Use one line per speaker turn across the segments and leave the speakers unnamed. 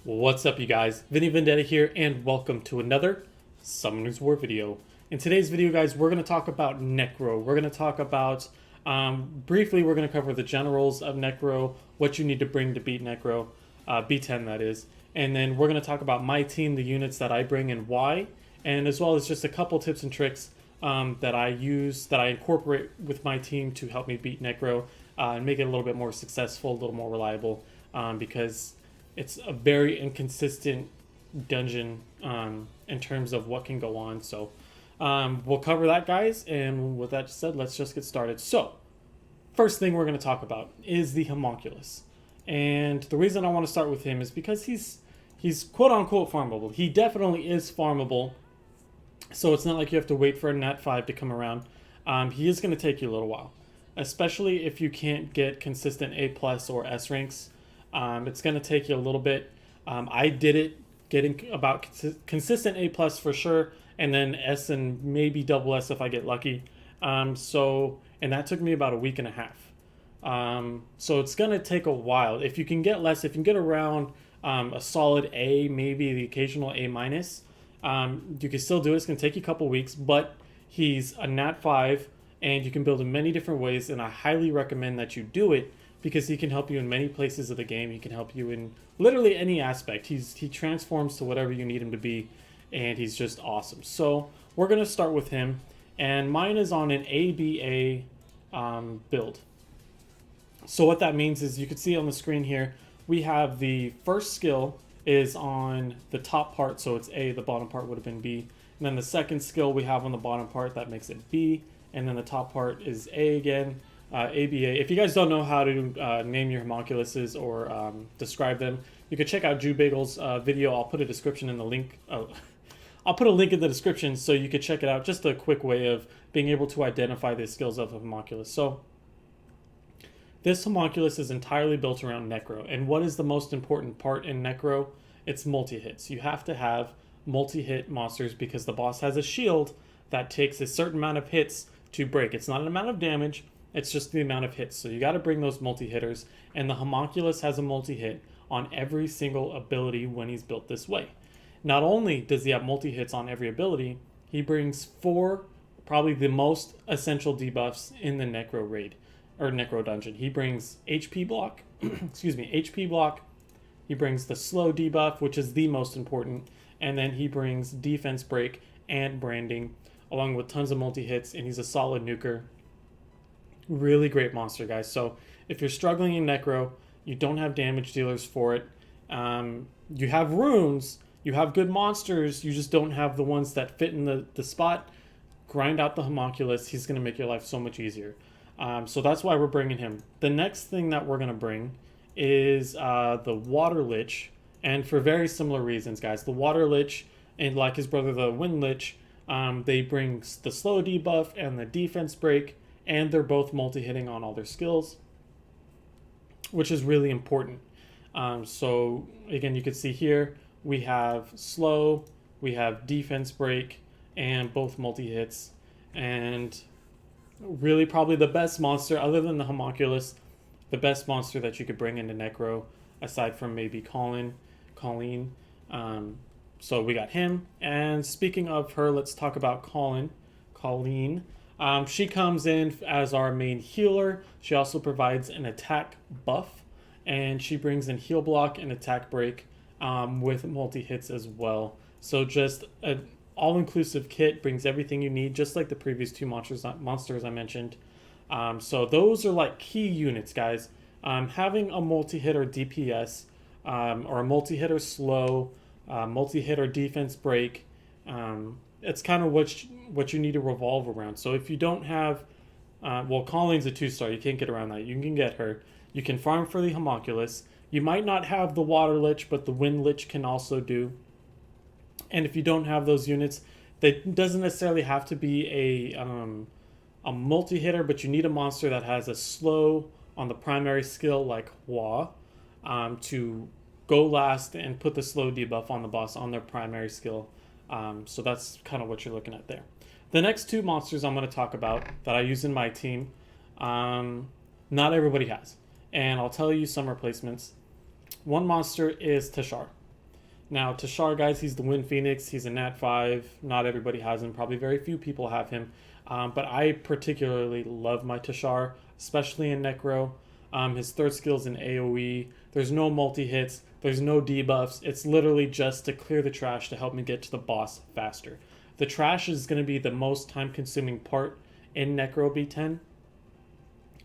What's up, you guys? Vinny Vendetta here, and welcome to another Summoners War video. In today's video, guys, we're going to talk about Necro. We're going to talk about, briefly, we're going to cover the generals of Necro, what you need to bring to beat Necro, B10 that is. And then we're going to talk about my team, the units that I bring and why, and as well as just a couple tips and tricks that I use, that I incorporate with my team to help me beat Necro and make it a little bit more successful, a little more reliable, because it's a very inconsistent dungeon in terms of what can go on. So we'll cover that, guys. And with that said, let's just get started. So first thing we're going to talk about is the homunculus. And the reason I want to start with him is because he's quote unquote farmable. He definitely is farmable. So it's not like you have to wait for a Nat 5 to come around. He is going to take you a little while, especially if you can't get consistent A plus or S ranks. It's going to take you a little bit. I did it getting about consistent A plus for sure, and then S and maybe double S if I get lucky. And that took me about a week and a half. So it's going to take a while. If you can get less, if you can get around a solid A, maybe the occasional A minus, you can still do it. It's going to take you a couple weeks, but he's a Nat 5, and you can build in many different ways, and I highly recommend that you do it, because he can help you in many places of the game. He can help you in literally any aspect. He transforms to whatever you need him to be, and he's just awesome. So we're going to start with him, and mine is on an ABA build. So what that means is, you can see on the screen here, we have the first skill is on the top part, so it's A, the bottom part would have been B. And then the second skill we have on the bottom part, that makes it B, and then the top part is A again. ABA. If you guys don't know how to name your homunculuses or describe them, you can check out Jew Bagel's video. I'll put a description in the link. I'll put a link in the description so you can check it out. Just a quick way of being able to identify the skills of a homunculus. So this homunculus is entirely built around Necro. And what is the most important part in Necro? It's multi-hits. You have to have multi-hit monsters because the boss has a shield that takes a certain amount of hits to break. It's not an amount of damage. It's just the amount of hits. So you got to bring those multi-hitters. And the homunculus has a multi-hit on every single ability when he's built this way. Not only does he have multi-hits on every ability, he brings 4, probably the most essential debuffs in the Necro raid, or Necro dungeon. He brings HP block, excuse me, HP block. He brings the slow debuff, which is the most important. And then he brings defense break and branding, along with tons of multi-hits, and he's a solid nuker. Really great monster, guys. So if you're struggling in Necro, you don't have damage dealers for it, you have runes, you have good monsters, you just don't have the ones that fit in the spot, grind out the homunculus. He's going to make your life so much easier. So that's why we're bringing him. The next thing that we're going to bring is the Water Lich, and for very similar reasons, guys. The Water Lich, and like his brother, the Wind Lich, they bring the slow debuff and the defense break, and they're both multi-hitting on all their skills, which is really important. So again, you can see here, we have slow, we have defense break, and both multi-hits. And really probably the best monster, other than the homunculus, the best monster that you could bring into Necro, aside from maybe Colleen. So we got him. And speaking of her, let's talk about Colleen. She comes in as our main healer. She also provides an attack buff, and she brings in heal block and attack break with multi-hits as well. So just an all-inclusive kit, brings everything you need, just like the previous 2 monsters I mentioned. So those are like key units, guys. Having a multi-hitter DPS or a multi-hitter slow, multi-hitter defense break, it's kind of what you need to revolve around. So if you don't have, well, Colleen's a 2-star. You can't get around that. You can get her. You can farm for the homunculus. You might not have the Water Lich, but the Wind Lich can also do. And if you don't have those units, that doesn't necessarily have to be a multi-hitter, but you need a monster that has a slow on the primary skill like Hua to go last and put the slow debuff on the boss on their primary skill. So that's kind of what you're looking at there. The next 2 monsters I'm going to talk about that I use in my team, not everybody has. And I'll tell you some replacements. One monster is Tashar. Now, Tashar, guys, he's the Wind Phoenix. He's a Nat 5. Not everybody has him. Probably very few people have him. But I particularly love my Tashar, especially in Necro. His third skill is an AoE. There's no multi-hits. There's no debuffs. It's literally just to clear the trash to help me get to the boss faster. The trash is going to be the most time-consuming part in Necro B10.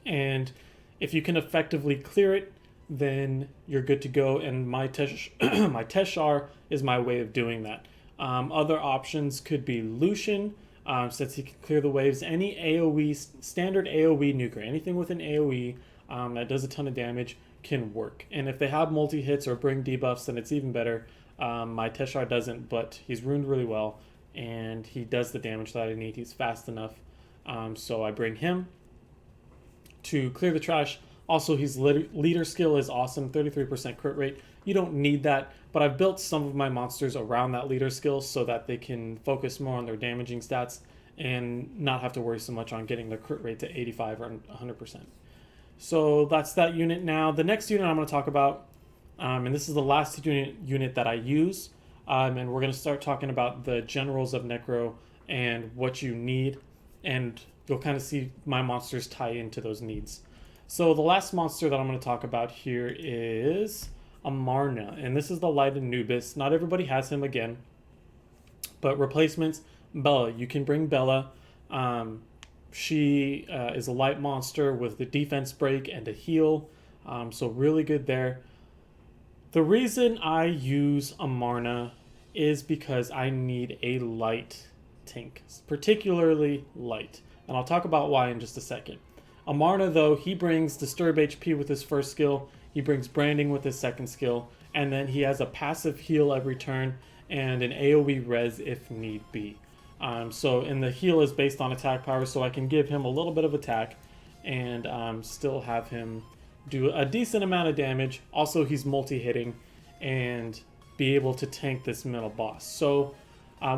And if you can effectively clear it, then you're good to go. And my Teshar is my way of doing that. Other options could be Lucian, since he can clear the waves. Any AoE, standard AoE nuker, anything with an AoE that does a ton of damage can work. And if they have multi-hits or bring debuffs, then it's even better. My Teshar doesn't, but he's ruined really well, and he does the damage that I need. He's fast enough, so I bring him to clear the trash. Also, his leader skill is awesome, 33% crit rate. You don't need that, but I've built some of my monsters around that leader skill so that they can focus more on their damaging stats and not have to worry so much on getting their crit rate to 85 or 100%. So that's that unit. Now, the next unit I'm going to talk about, and this is the last unit that I use, and we're going to start talking about the generals of Necro and what you need, and you'll kind of see my monsters tie into those needs. So the last monster that I'm going to talk about here is Amarna, and this is the Light Anubis. Not everybody has him again, but replacements, Bella. You can bring Bella. She is a light monster with the defense break and a heal, so really good there. The reason I use Amarna is because I need a light tank, particularly light, and I'll talk about why in just a second. Amarna, though, he brings Disturb HP with his first skill, he brings Branding with his second skill, and then he has a passive heal every turn and an AoE res if need be. And the heal is based on attack power, so I can give him a little bit of attack and still have him do a decent amount of damage. Also, he's multi-hitting and be able to tank this middle boss. So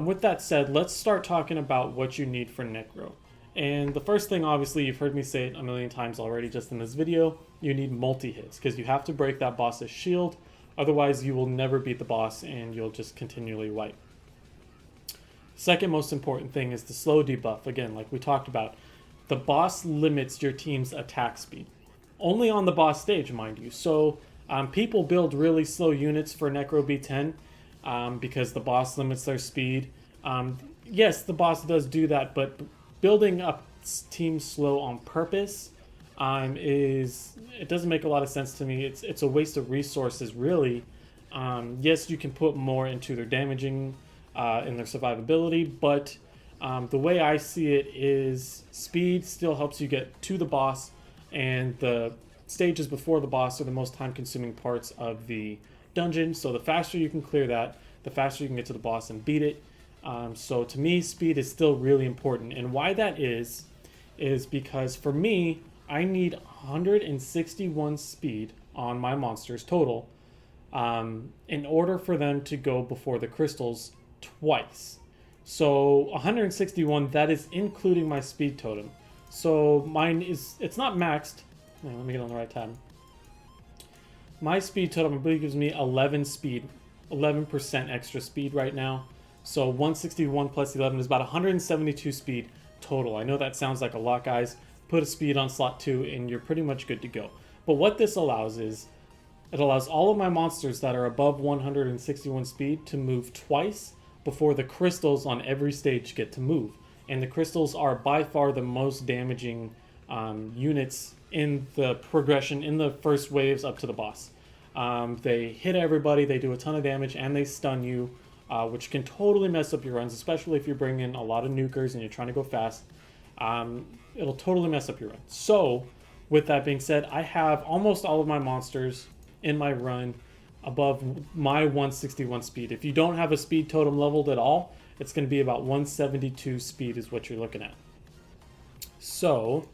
with that said, let's start talking about what you need for Necro. And the first thing, obviously, you've heard me say it a million times already just in this video, you need multi-hits, because you have to break that boss's shield. Otherwise, you will never beat the boss and you'll just continually wipe. Second most important thing is the slow debuff. Again, like we talked about, the boss limits your team's attack speed. Only on the boss stage, mind you. So people build really slow units for Necro B10 because the boss limits their speed. Yes, the boss does do that, but building up teams slow on purpose it doesn't make a lot of sense to me. It's a waste of resources, really. Yes, you can put more into their damaging and their survivability, but the way I see it is speed still helps you get to the boss, and the stages before the boss are the most time-consuming parts of the dungeon. So the faster you can clear that, the faster you can get to the boss and beat it. So to me, speed is still really important. And why that is because for me, I need 161 speed on my monsters total in order for them to go before the crystals twice. So 161, that is including my speed totem. So mine it's not maxed. Let me get on the right tab. My speed totem, I believe, gives me 11 speed, 11% extra speed right now. So 161 plus 11 is about 172 speed total. I know that sounds like a lot, guys. Put a speed on slot 2 and you're pretty much good to go. But what this allows is, it allows all of my monsters that are above 161 speed to move twice before the crystals on every stage get to move. And the crystals are by far the most damaging units in the progression, in the first waves up to the boss. They hit everybody, they do a ton of damage, and they stun you. Which can totally mess up your runs, especially if you're bringing a lot of nukers and you're trying to go fast. It'll totally mess up your run. So, with that being said, I have almost all of my monsters in my run above my 161 speed. If you don't have a speed totem leveled at all, it's going to be about 172 speed is what you're looking at. So,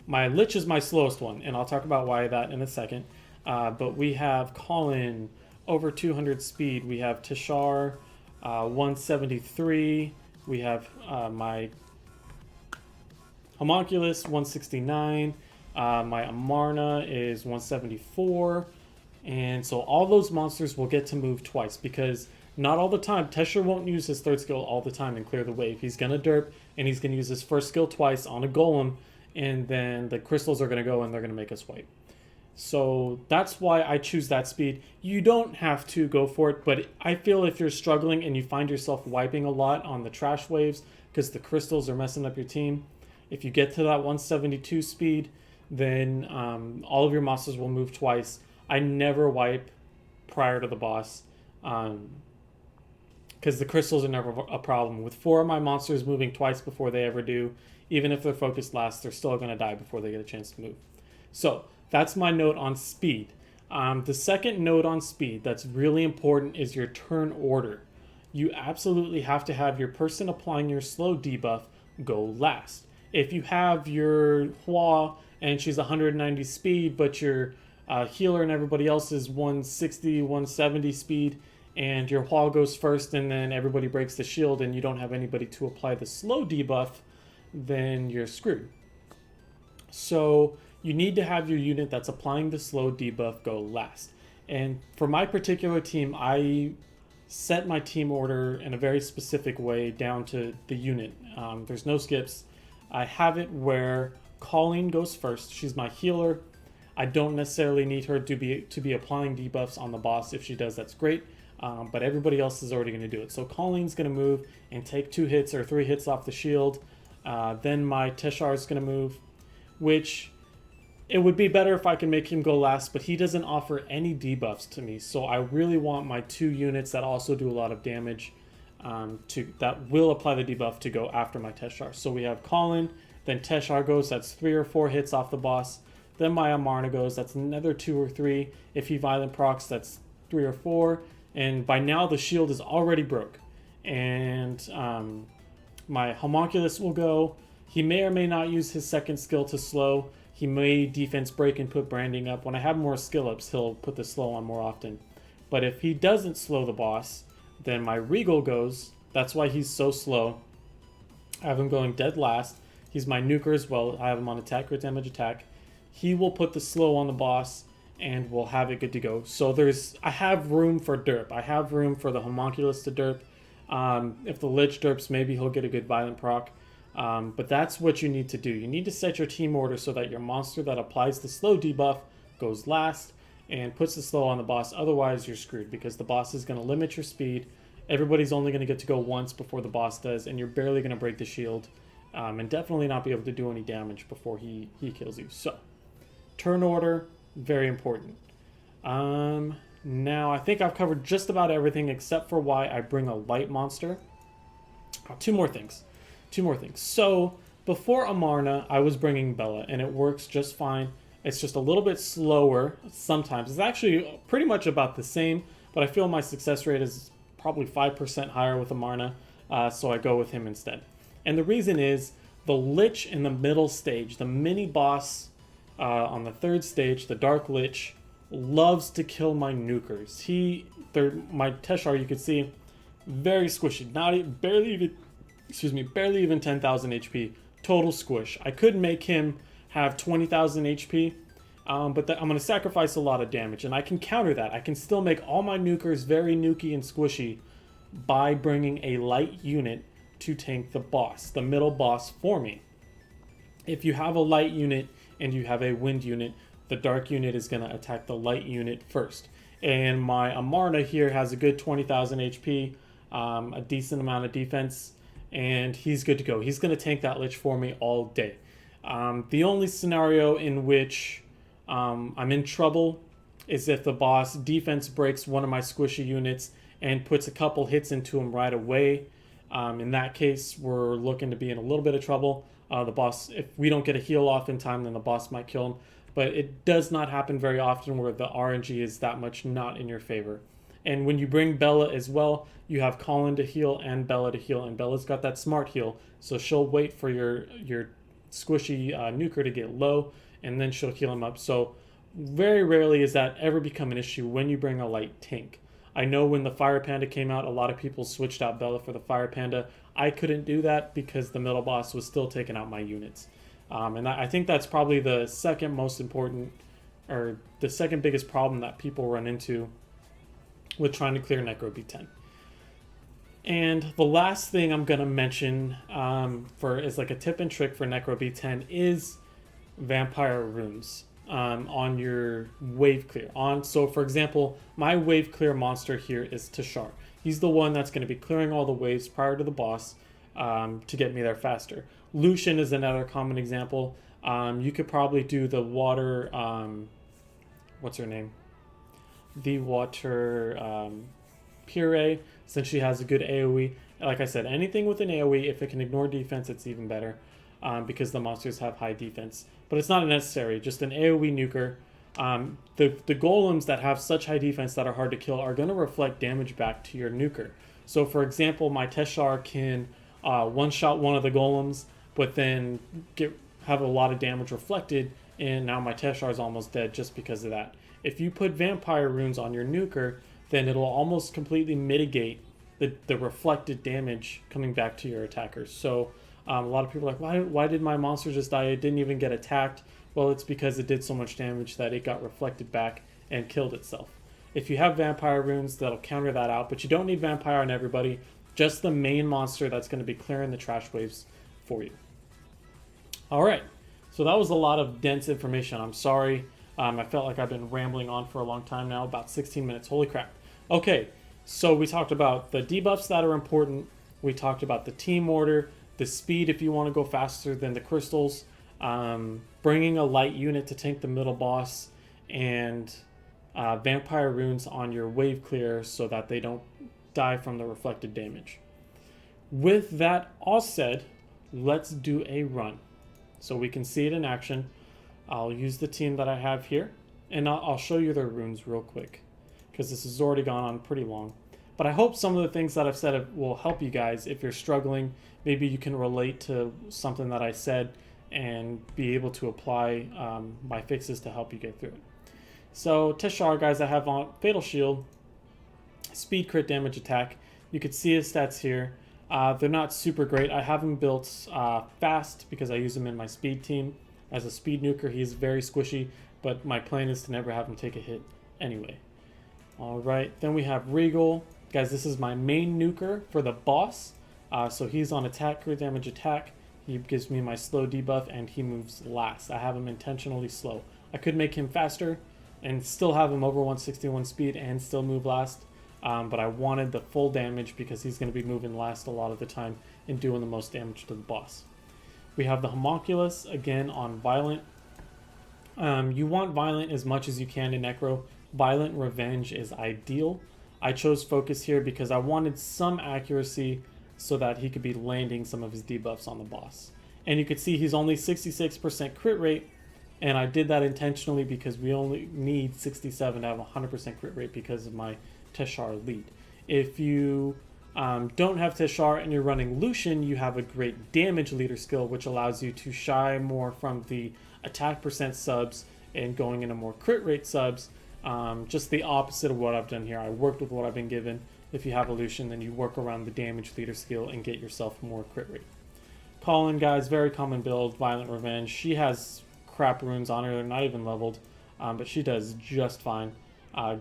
my Lich is my slowest one, and I'll talk about why that in a second. But we have Colin over 200 speed. We have Tashar 173. We have my Homunculus 169. My Amarna is 174. And so all those monsters will get to move twice, because not all the time, Tesher won't use his third skill all the time and clear the wave. He's going to derp, and he's going to use his first skill twice on a golem, and then the crystals are going to go and they're going to make us wipe. So that's why I choose that speed. You don't have to go for it, but I feel if you're struggling and you find yourself wiping a lot on the trash waves because the crystals are messing up your team, if you get to that 172 speed, then all of your monsters will move twice. I never wipe prior to the boss, because the crystals are never a problem. With 4 of my monsters moving twice before they ever do, even if they're focused last, they're still going to die before they get a chance to move. So that's my note on speed. The second note on speed that's really important is your turn order. You absolutely have to have your person applying your slow debuff go last. If you have your Hua and she's 190 speed, but your healer and everybody else is 160, 170 speed, and your Hua goes first and then everybody breaks the shield and you don't have anybody to apply the slow debuff, then you're screwed. So you need to have your unit that's applying the slow debuff go last. And for my particular team, I set my team order in a very specific way down to the unit. There's no skips. I have it where Colleen goes first. She's my healer. I don't necessarily need her to be applying debuffs on the boss. If she does, that's great. But everybody else is already going to do it. So Colleen's going to move and take 2 hits or 3 hits off the shield. Then my Teshar is going to move, which it would be better if I can make him go last, but he doesn't offer any debuffs to me. So I really want my 2 units that also do a lot of damage that will apply the debuff to go after my Teshar. So we have Colin, then Teshar goes, that's 3 or 4 hits off the boss. Then my Amarna goes, that's another 2 or 3. If he violent procs, that's 3 or 4. And by now the shield is already broke. And my Homunculus will go. He may or may not use his second skill to slow. He may defense break and put branding up. When I have more skill ups, he'll put the slow on more often. But if he doesn't slow the boss, then my Regal goes. That's why he's so slow. I have him going dead last. He's my nuker as well. I have him on attack, crit damage, attack. He will put the slow on the boss and we'll have it good to go. So I have room for derp. I have room for the Homunculus to derp. If the Lich derps, maybe he'll get a good violent proc. But that's what you need to do. You need to set your team order so that your monster that applies the slow debuff goes last and puts the slow on the boss. Otherwise, you're screwed because the boss is going to limit your speed. Everybody's only going to get to go once before the boss does, and you're barely going to break the shield. And definitely not be able to do any damage before he kills you. So, turn order, very important. Now, I think I've covered just about everything except for why I bring a light monster. Two more things. So, before Amarna, I was bringing Bella, and it works just fine. It's just a little bit slower sometimes. It's actually pretty much about the same, but I feel my success rate is probably 5% higher with Amarna, so I go with him instead. And the reason is, the Lich in the middle stage, the mini-boss on the 3rd stage, the Dark Lich, loves to kill my nukers. My Teshar, you can see, very squishy. Barely even 10,000 HP. Total squish. I could make him have 20,000 HP, but I'm going to sacrifice a lot of damage, and I can counter that. I can still make all my nukers very nuky and squishy by bringing a light unit to tank the boss, the middle boss for me. If you have a light unit and you have a wind unit, the dark unit is going to attack the light unit first. And my Amarna here has a good 20,000 HP, a decent amount of defense, and he's good to go. He's going to tank that Lich for me all day. The only scenario in which I'm in trouble is if the boss defense breaks one of my squishy units and puts a couple hits into him right away. In that case, we're looking to be in a little bit of trouble. The boss, if we don't get a heal off in time, then the boss might kill him. But it does not happen very often where the RNG is that much not in your favor. And when you bring Bella as well, you have Colin to heal and Bella to heal. And Bella's got that smart heal, so she'll wait for your squishy nuker to get low, and then she'll heal him up. So very rarely is that ever become an issue when you bring a light tank. I know when the Fire Panda came out, a lot of people switched out Bella for the Fire Panda. I couldn't do that because the middle boss was still taking out my units. And I think that's probably the second most important or the second biggest problem that people run into with trying to clear Necro B10. And the last thing I'm going to mention is like a tip and trick for Necro B10 is vampire runes on your wave clear. So for example, my wave clear monster here is Tashar. He's the one that's going to be clearing all the waves prior to the boss to get me there faster. Lucian is another common example. You could probably do the water, what's her name? The water puree, since she has a good AoE. Like I said, anything with an AoE, if it can ignore defense, it's even better because the monsters have high defense. But it's not necessary, just an AoE nuker. The golems that have such high defense that are hard to kill are going to reflect damage back to your nuker. So for example, my Teshar can one-shot one of the golems, but then have a lot of damage reflected, and now my Teshar is almost dead just because of that. If you put vampire runes on your nuker, then it'll almost completely mitigate the reflected damage coming back to your attackers. So a lot of people are like, why did my monster just die? It didn't even get attacked. Well, it's because it did so much damage that it got reflected back and killed itself. If you have vampire runes, that'll counter that out, but you don't need vampire on everybody, just the main monster that's going to be clearing the trash waves for you. All right, so that was a lot of dense information. I'm sorry. I felt like I've been rambling on for a long time now, about 16 minutes. Holy crap. Okay, so we talked about the debuffs that are important. We talked about the team order, the speed if you want to go faster than the crystals, bringing a light unit to tank the middle boss, and vampire runes on your wave clear so that they don't die from the reflected damage. With that all said, let's do a run so we can see it in action. I'll use the team that I have here, and I'll show you their runes real quick because this has already gone on pretty long. But I hope some of the things that I've said will help you guys. If you're struggling, maybe you can relate to something that I said and be able to apply my fixes to help you get through it. So Teshar, guys, I have on Fatal Shield, Speed, Crit Damage, Attack. You can see his stats here. They're not super great. I have him built fast because I use him in my speed team. As a speed nuker, he's very squishy, but my plan is to never have him take a hit anyway. All right, then we have Regal. Guys, this is my main nuker for the boss. So he's on attack, crit damage, attack. He gives me my slow debuff, and he moves last. I have him intentionally slow. I could make him faster and still have him over 161 speed and still move last. But I wanted the full damage because he's going to be moving last a lot of the time and doing the most damage to the boss. We have the Homunculus, again, on Violent. You want Violent as much as you can in Necro. Violent Revenge is ideal. I chose Focus here because I wanted some accuracy so that he could be landing some of his debuffs on the boss. And you could see he's only 66% crit rate, and I did that intentionally because we only need 67 to have 100% crit rate because of my Teshar lead. If you don't have Teshar and you're running Lucian, you have a great damage leader skill, which allows you to shy more from the attack percent subs and going into more crit rate subs. Just the opposite of what I've done here. I worked with what I've been given. If you have a Lucian, then you work around the damage leader skill and get yourself more crit rate. Colin, guys, very common build, Violent Revenge. She has crap runes on her. They're not even leveled, but she does just fine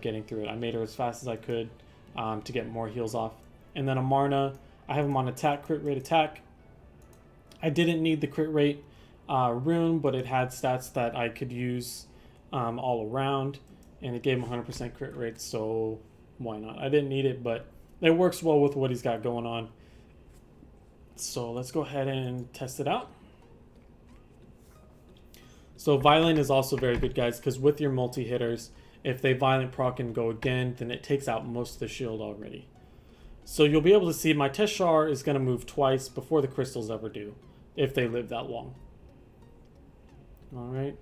getting through it. I made her as fast as I could to get more heals off. And then Amarna, I have him on attack, crit rate, attack. I didn't need the crit rate rune, but it had stats that I could use all around, and it gave him 100% crit rate, so why not? I didn't need it, but it works well with what he's got going on. So let's go ahead and test it out. So Violent is also very good, guys, because with your multi-hitters, if they Violent proc and go again, then it takes out most of the shield already. So you'll be able to see my Teshar is going to move twice before the crystals ever do, if they live that long. Alright.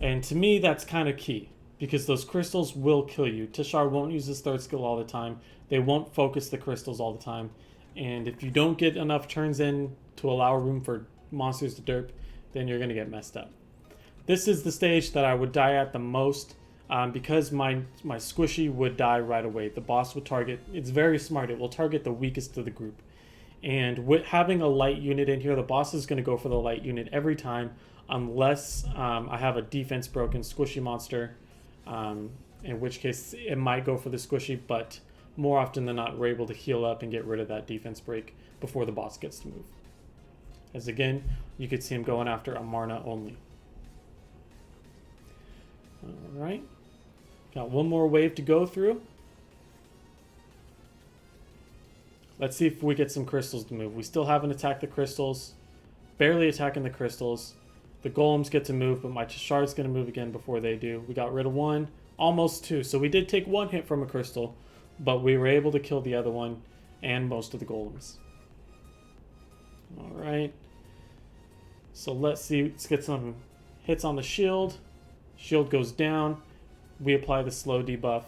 And to me, that's kind of key, because those crystals will kill you. Teshar won't use his third skill all the time. They won't focus the crystals all the time. And if you don't get enough turns in to allow room for monsters to derp, then you're going to get messed up. This is the stage that I would die at the most, because my squishy would die right away. The boss would target, it's very smart, it will target the weakest of the group. And with having a light unit in here, the boss is going to go for the light unit every time, unless I have a defense broken squishy monster, in which case it might go for the squishy, but more often than not, we're able to heal up and get rid of that defense break before the boss gets to move. As again, you could see him going after Amarna only. Alright. Got one more wave to go through. Let's see if we get some crystals to move. We still haven't attacked the crystals. Barely attacking the crystals. The golems get to move, but my Tashar's going to move again before they do. We got rid of one. Almost two. So we did take one hit from a crystal, but we were able to kill the other one and most of the golems. Alright. So let's see. Let's get some hits on the shield. Shield goes down. We apply the slow debuff.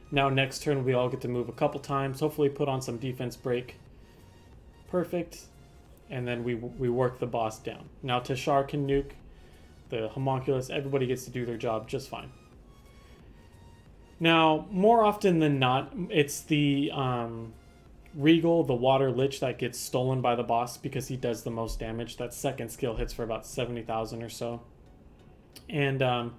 Now next turn we all get to move a couple times. Hopefully put on some defense break. Perfect. And then we work the boss down. Now Tashar can nuke. The homunculus. Everybody gets to do their job just fine. Now, more often than not, it's the Regal, the Water Lich, that gets stolen by the boss because he does the most damage. That second skill hits for about 70,000 or so. And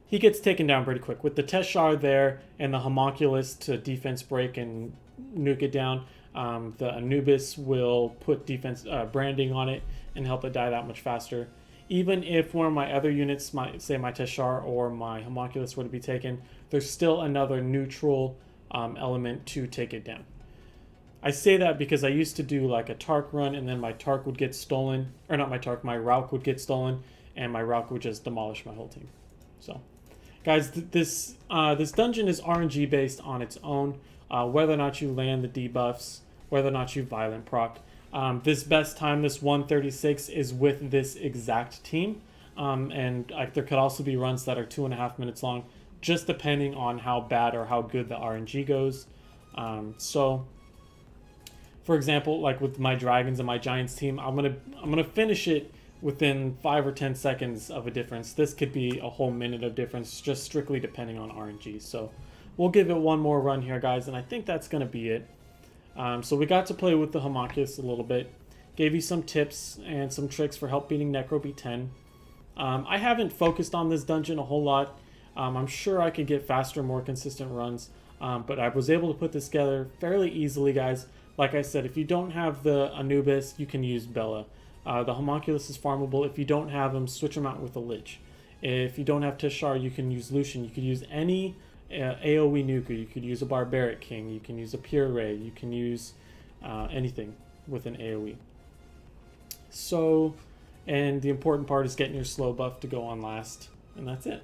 he gets taken down pretty quick. With the Teshar there and the homunculus to defense break and nuke it down, the Anubis will put defense branding on it and help it die that much faster. Even if one of my other units, say my Teshar or my homunculus, were to be taken, there's still another neutral element to take it down. I say that because I used to do like a Tark run, and then my Tark would get stolen, or not my Tark, my Rauk would get stolen, and my Rauk would just demolish my whole team. So, guys, this dungeon is RNG based on its own. Whether or not you land the debuffs, whether or not you violent proc. This best time, this 136, is with this exact team. And there could also be runs that are 2.5 minutes long, just depending on how bad or how good the RNG goes. So, for example, like with my Dragons and my Giants team, I'm gonna finish it within 5 or 10 seconds of a difference. This could be a whole minute of difference, just strictly depending on RNG. So we'll give it one more run here, guys, and I think that's gonna be it. So we got to play with the homunculus a little bit. Gave you some tips and some tricks for help beating Necro B10. I haven't focused on this dungeon a whole lot. I'm sure I could get faster, more consistent runs. But I was able to put this together fairly easily, guys. Like I said, if you don't have the Anubis, you can use Bella. The homunculus is farmable. If you don't have him, switch him out with a Lich. If you don't have Teshar, you can use Lucian. You could use any AoE nuker. You could use a Barbaric King. You can use a Pure Ray. You can use anything with an AoE. So, and the important part is getting your slow buff to go on last, and that's it.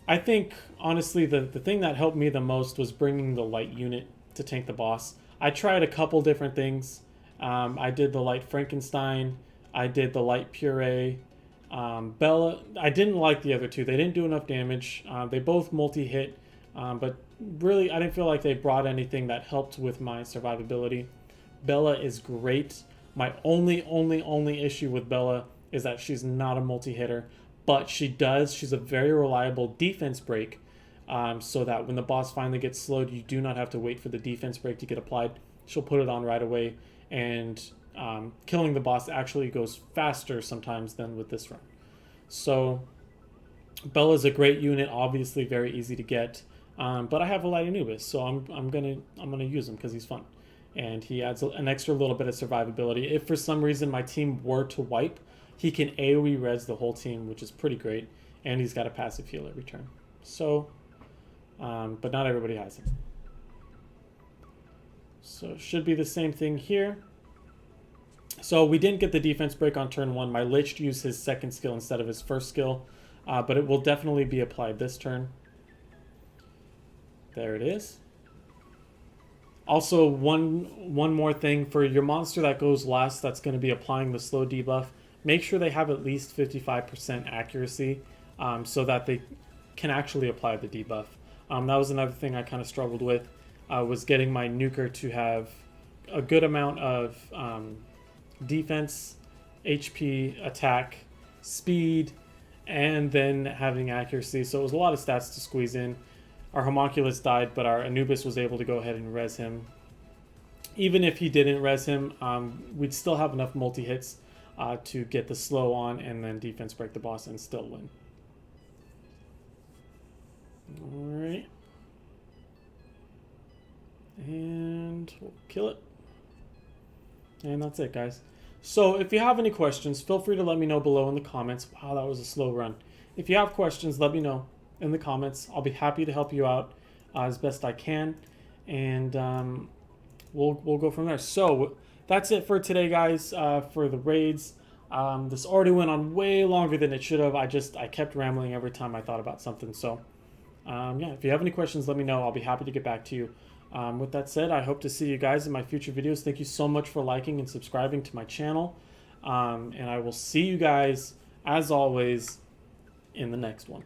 I think, honestly, the thing that helped me the most was bringing the light unit to tank the boss. I tried a couple different things. I did the light Frankenstein. I did the light Puree. Bella, I didn't like the other two. They didn't do enough damage. They both multi-hit, but really I didn't feel like they brought anything that helped with my survivability. Bella is great. My only issue with Bella is that she's not a multi-hitter, but she's a very reliable defense break, so that when the boss finally gets slowed, you do not have to wait for the defense break to get applied. She'll put it on right away, and killing the boss actually goes faster sometimes than with this run. So Bella's a great unit, obviously very easy to get, but I have a light Anubis, so I'm gonna use him because he's fun, and he adds an extra little bit of survivability. If for some reason my team were to wipe, he can AoE res the whole team, which is pretty great, and he's got a passive heal every turn. So, but not everybody has it. So it should be the same thing here. So we didn't get the defense break on turn 1. My Lich used his second skill instead of his first skill, but it will definitely be applied this turn. There it is. Also, one more thing for your monster that goes last, that's going to be applying the slow debuff. Make sure they have at least 55% accuracy, so that they can actually apply the debuff. That was another thing I kind of struggled with, was getting my nuker to have a good amount of defense, HP, attack, speed, and then having accuracy. So it was a lot of stats to squeeze in. Our homunculus died, but our Anubis was able to go ahead and res him. Even if he didn't res him, we'd still have enough multi-hits. to get the slow on and then defense break the boss and still win. Alright. And we'll kill it. And that's it, guys. So if you have any questions, feel free to let me know below in the comments. Wow, that was a slow run. If you have questions, let me know in the comments. I'll be happy to help you out as best I can. And we'll go from there. So that's it for today, guys, for the raids. This already went on way longer than it should have. I kept rambling every time I thought about something. So yeah, if you have any questions, let me know. I'll be happy to get back to you. With that said, I hope to see you guys in my future videos. Thank you so much for liking and subscribing to my channel. And I will see you guys, as always, in the next one.